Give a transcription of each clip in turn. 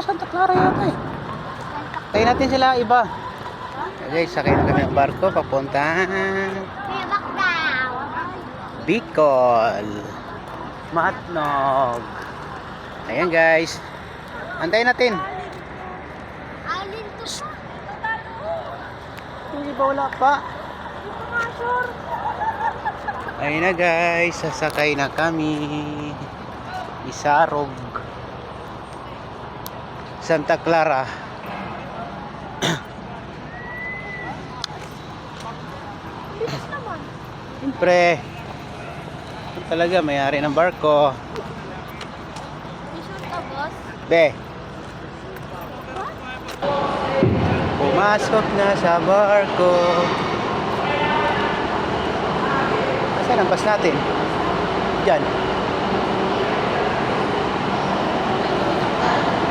Santa Clara yata eh. Tayo natin sila iba. Okay, sakay na kami ng barko papuntang Bicol, Matnog. Ayan guys, antayin natin. Alin to pa? Hindi ba wala pa? Ayun na guys, sasakay na kami. Isarog, Santa Clara. Bilis naman. Siyempre, talaga may-ari ng barko. Sure ka, boss? Be, pumasok na sa barko. Saan ang bus natin? Diyan.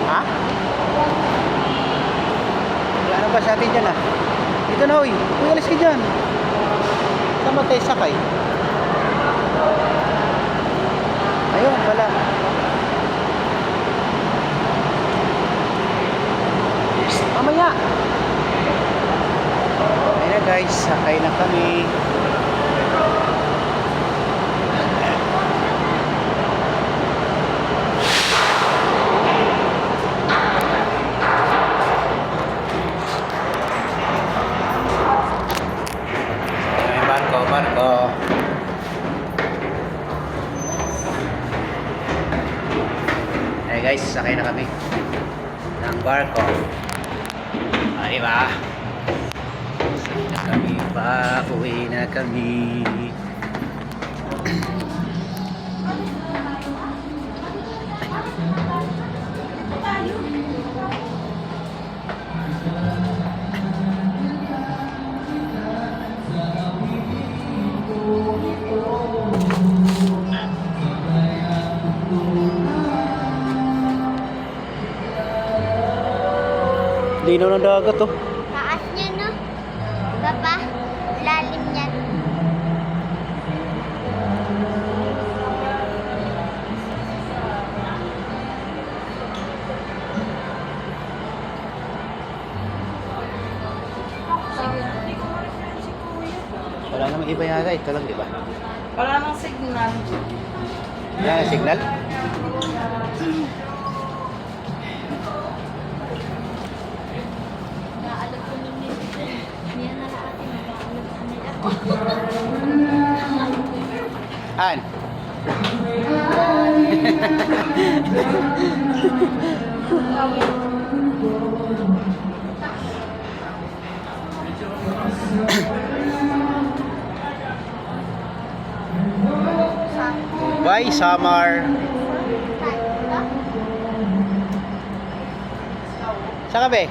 Ha? Wala na bus natin dyan ah. Dito na uy. Uy, alis ka dyan. Saan ba tayo sakay? Ayun pala. Mamaya. Ayun na guys, sakay na kami. Barko. Hey guys, sakay na kami ng barko. Ay ba? Sakay na kami pa, uwi na kami. Linaw ng dagat oh. Taas niya, no? Baba, lalim niyan. Wala namang iba yata, ito lang di ba? Wala nang signal. Wala na signal? Naalag ko nung nito. Niyan na natin. An? Bye, Samar. Saan ka be?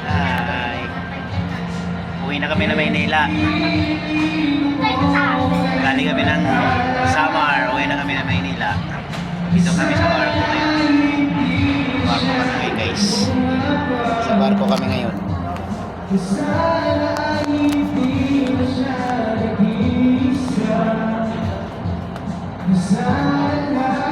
Hi. Uwi na kami na Maynila. Galing kami ng Samar. Uwi na kami na Maynila. Dito kami sa barko ngayon. Barko kami ngayon guys. Sa barko kami ngayon. Sana